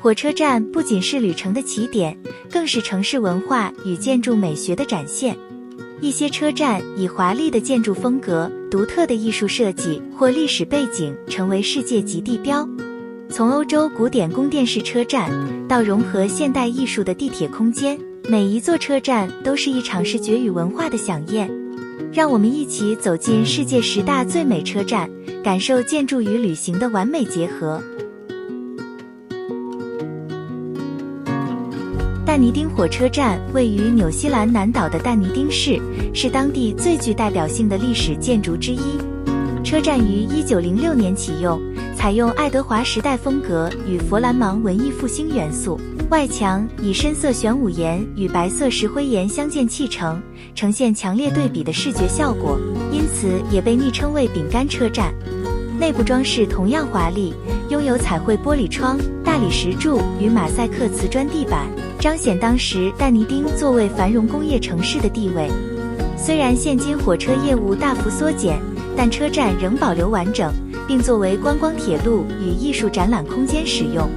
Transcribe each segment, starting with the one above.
火车站不仅是旅程的起点，更是城市文化与建筑美学的展现。一些车站以华丽的建筑风格、独特的艺术设计或历史背景成为世界级地标。从欧洲古典宫殿式车站到融合现代艺术的地铁空间，每一座车站都是一场视觉与文化的飨宴。让我们一起走进世界10大最美车站，感受建筑与旅行的完美结合。但尼丁火车站位于纽西兰南岛的但尼丁市，是当地最具代表性的历史建筑之一。车站于1906年启用，采用爱德华时代风格与佛兰芒文艺复兴元素，外墙以深色玄武岩与白色石灰岩相间砌成，呈现强烈对比的视觉效果，因此也被昵称为饼干车站。内部装饰同样华丽，拥有彩绘玻璃窗、大理石柱与马赛克瓷砖地板，彰显当时但尼丁作为繁荣工业城市的地位。虽然现今火车业务大幅缩减，但车站仍保留完整，并作为观光铁路与艺术展览空间使用。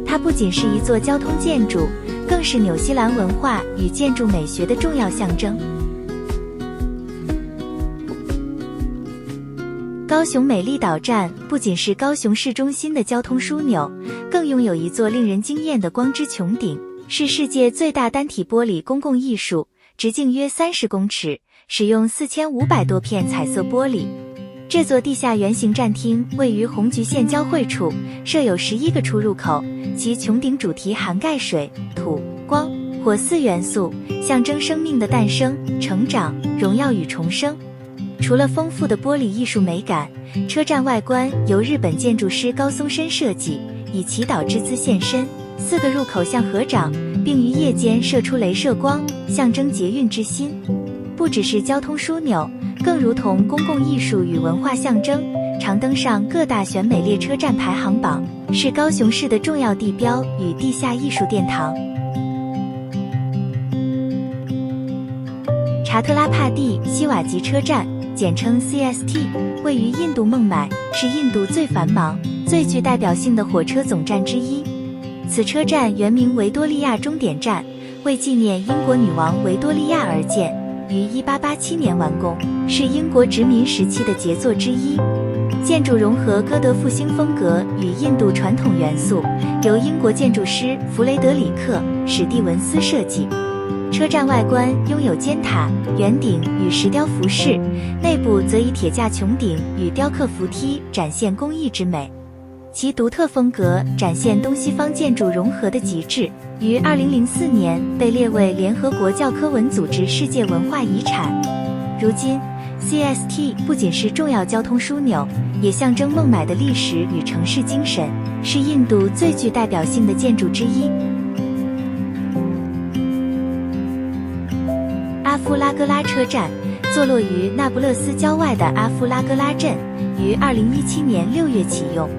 它不仅是一座交通建筑，更是纽西兰文化与建筑美学的重要象征。高雄美丽岛站不仅是高雄市中心的交通枢纽，更拥有一座令人惊艳的光之穹顶，是世界最大单体玻璃公共艺术，直径约30公尺，使用4500多片彩色玻璃。这座地下圆形站厅位于红橘线交汇处，设有11个出入口，其穹顶主题涵盖水、土、光、火4元素，象征生命的诞生、成长、荣耀与重生。除了丰富的玻璃艺术美感，车站外观由日本建筑师高松伸设计，以祈祷之姿现身，4个入口像合掌，并于夜间射出雷射光，象征捷运之心。不只是交通枢纽，更如同公共艺术与文化象征，常登上各大选美列车站排行榜，是高雄市的重要地标与地下艺术殿堂。查特拉帕蒂希瓦吉车站简称 CST， 位于印度孟买，是印度最繁忙、最具代表性的火车总站之一。此车站原名维多利亚终点站，为纪念英国女王维多利亚而建，于1887年完工，是英国殖民时期的杰作之一。建筑融合哥德复兴风格与印度传统元素，由英国建筑师弗雷德里克·史蒂文斯设计。车站外观拥有尖塔、圆顶与石雕服饰，内部则以铁架穹顶与雕刻扶梯展现工艺之美。其独特风格展现东西方建筑融合的极致，于2004年被列为联合国教科文组织世界文化遗产。如今 CST 不仅是重要交通枢纽，也象征孟买的历史与城市精神，是印度最具代表性的建筑之一。阿夫拉戈拉车站坐落于那不勒斯郊外的阿夫拉戈拉镇，于2017年6月启用。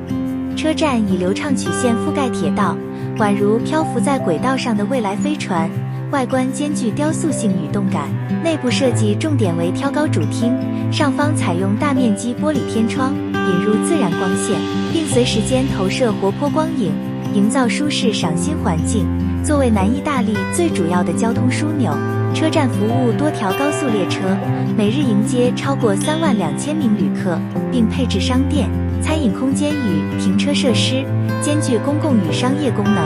车站以流畅曲线覆盖铁道，宛如漂浮在轨道上的未来飞船，外观兼具雕塑性与动感。内部设计重点为挑高主厅，上方采用大面积玻璃天窗，引入自然光线，并随时间投射活泼光影，营造舒适赏心环境。作为南意大利最主要的交通枢纽，车站服务多条高速列车，每日迎接超过32000名旅客，并配置商店、餐饮空间与停车设施，兼具公共与商业功能。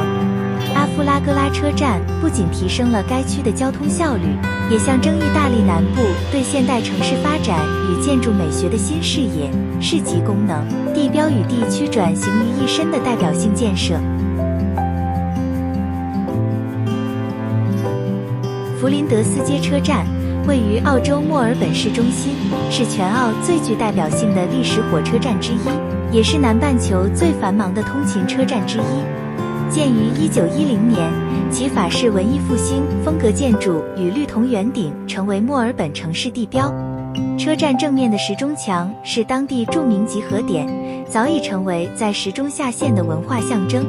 阿夫拉戈拉车站不仅提升了该区的交通效率，也象征意大利南部对现代城市发展与建筑美学的新视野，市级功能、地标与地区转型于一身的代表性建设。弗林德斯街车站位于澳洲墨尔本市中心，是全澳最具代表性的历史火车站之一，也是南半球最繁忙的通勤车站之一。建于1910年，其法式文艺复兴风格建筑与绿铜圆顶成为墨尔本城市地标。车站正面的时钟墙是当地著名集合点，早已成为在时钟下线的文化象征。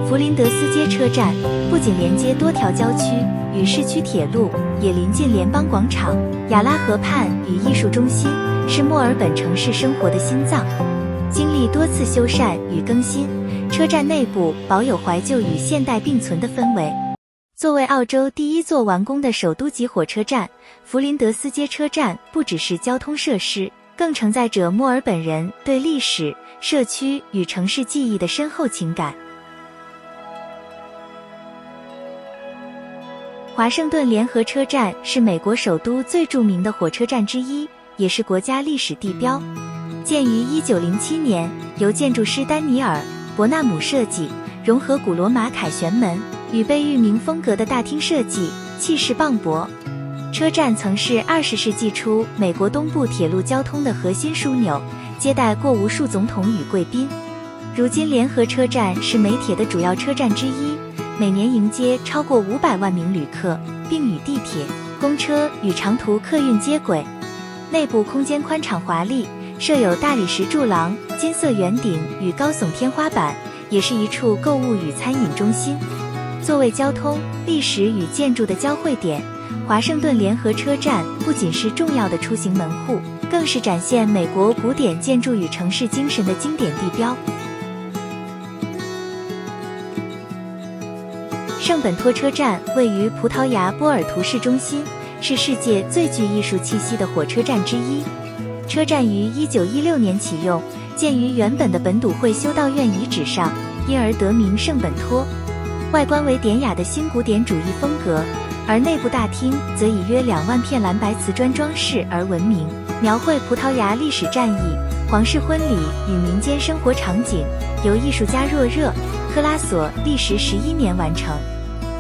弗林德斯街车站不仅连接多条郊区与市区铁路，也临近联邦广场、亚拉河畔与艺术中心，是墨尔本城市生活的心脏。经历多次修缮与更新，车站内部保有怀旧与现代并存的氛围。作为澳洲第一座完工的首都级火车站，弗林德斯街车站不只是交通设施，更承载着墨尔本人对历史、社区与城市记忆的深厚情感。华盛顿联合车站是美国首都最著名的火车站之一，也是国家历史地标。建于1907年，由建筑师丹尼尔·伯纳姆设计，融合古罗马凯旋门与贝聿铭风格的大厅设计，气势磅礴。车站曾是20世纪初美国东部铁路交通的核心枢纽，接待过无数总统与贵宾。如今联合车站是美铁的主要车站之一，每年迎接超过500万名旅客，并与地铁、公车与长途客运接轨。内部空间宽敞华丽，设有大理石柱廊、金色圆顶与高耸天花板，也是一处购物与餐饮中心。作为交通、历史与建筑的交汇点，华盛顿联合车站不仅是重要的出行门户，更是展现美国古典建筑与城市精神的经典地标。圣本托车站位于葡萄牙波尔图市中心，是世界最具艺术气息的火车站之一。车站于1916年启用，建于原本的本笃会修道院遗址上，因而得名圣本托。外观为典雅的新古典主义风格，而内部大厅则以约2万片蓝白瓷砖装饰而闻名，描绘葡萄牙历史战役、皇室婚礼与民间生活场景，由艺术家若热·克拉索历时11年完成。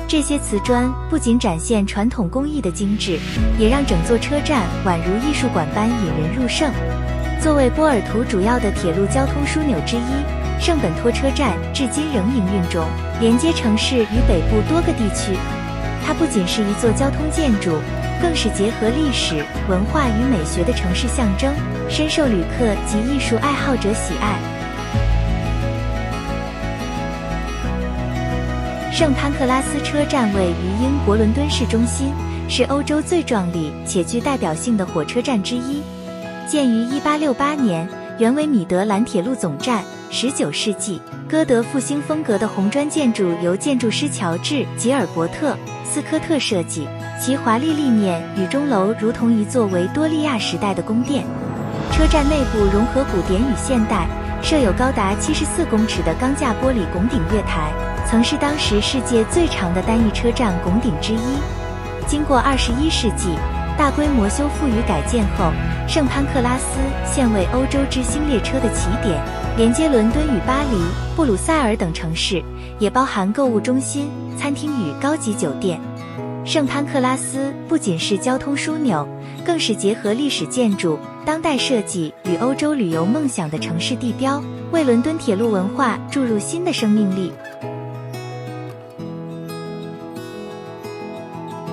这些瓷砖不仅展现传统工艺的精致，也让整座车站宛如艺术馆般引人入胜。作为波尔图主要的铁路交通枢纽之一，圣本托车站至今仍营运中，连接城市与北部多个地区。它不仅是一座交通建筑，更是结合历史、文化与美学的城市象征，深受旅客及艺术爱好者喜爱。圣潘克拉斯车站位于英国伦敦市中心，是欧洲最壮丽且具代表性的火车站之一。建于1868年，原为米德兰铁路总站。19世纪，哥德复兴风格的红砖建筑由建筑师乔治·吉尔伯特·斯科特设计，其华丽立面与钟楼如同一座维多利亚时代的宫殿。车站内部融合古典与现代，设有高达74公尺的钢架玻璃拱顶月台，曾是当时世界最长的单一车站拱顶之一。经过21世纪大规模修复与改建后，圣潘克拉斯现为欧洲之星列车的起点，连接伦敦与巴黎、布鲁塞尔等城市，也包含购物中心、餐厅与高级酒店。圣潘克拉斯不仅是交通枢纽，更是结合历史建筑、当代设计与欧洲旅游梦想的城市地标，为伦敦铁路文化注入新的生命力。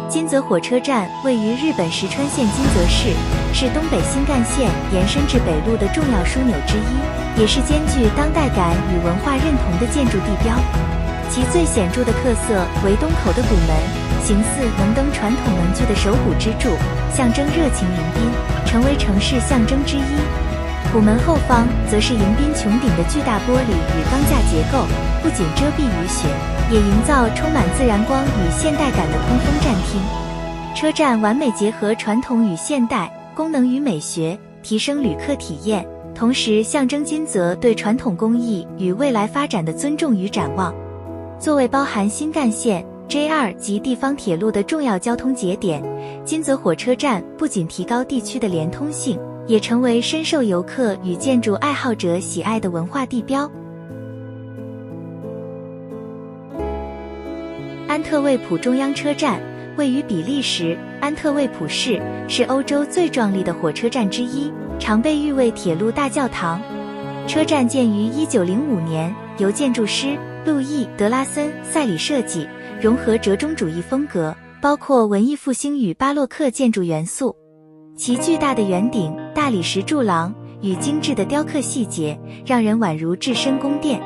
金泽火车站位于日本石川县金泽市，是东北新干线延伸至北陆的重要枢纽之一，也是兼具当代感与文化认同的建筑地标。其最显著的特色为东口的拱门，形似能登传统门具的手鼓支柱，象征热情迎宾，成为城市象征之一。拱门后方则是迎宾穹顶的巨大玻璃与钢架结构，不仅遮蔽雨雪，也营造充满自然光与现代感的通风站厅。车站完美结合传统与现代，功能与美学，提升旅客体验，同时象征金泽对传统工艺与未来发展的尊重与展望。作为包含新干线、JR 及地方铁路的重要交通节点，金泽火车站不仅提高地区的连通性，也成为深受游客与建筑爱好者喜爱的文化地标。安特卫普中央车站位于比利时安特卫普市，是欧洲最壮丽的火车站之一，常被誉为铁路大教堂。车站建于1905年，由建筑师路易·德拉森·塞里设计，融合折中主义风格，包括文艺复兴与巴洛克建筑元素。其巨大的圆顶、大理石柱廊与精致的雕刻细节，让人宛如置身宫殿。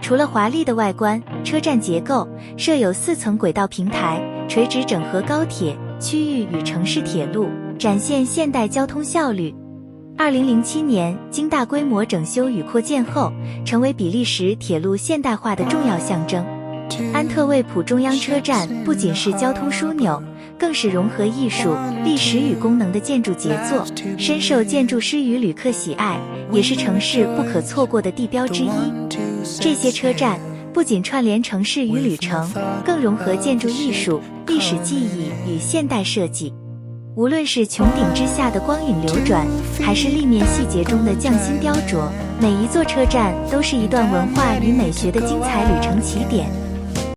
除了华丽的外观，车站结构设有4层轨道平台，垂直整合高铁、区域与城市铁路，展现现代交通效率。2007年经大规模整修与扩建后，成为比利时铁路现代化的重要象征。安特卫普中央车站不仅是交通枢纽，更是融合艺术、历史与功能的建筑杰作，深受建筑师与旅客喜爱，也是城市不可错过的地标之一。这些车站不仅串联城市与旅程，更融合建筑艺术、历史记忆与现代设计。无论是穹顶之下的光影流转，还是立面细节中的匠心雕琢，每一座车站都是一段文化与美学的精彩旅程起点。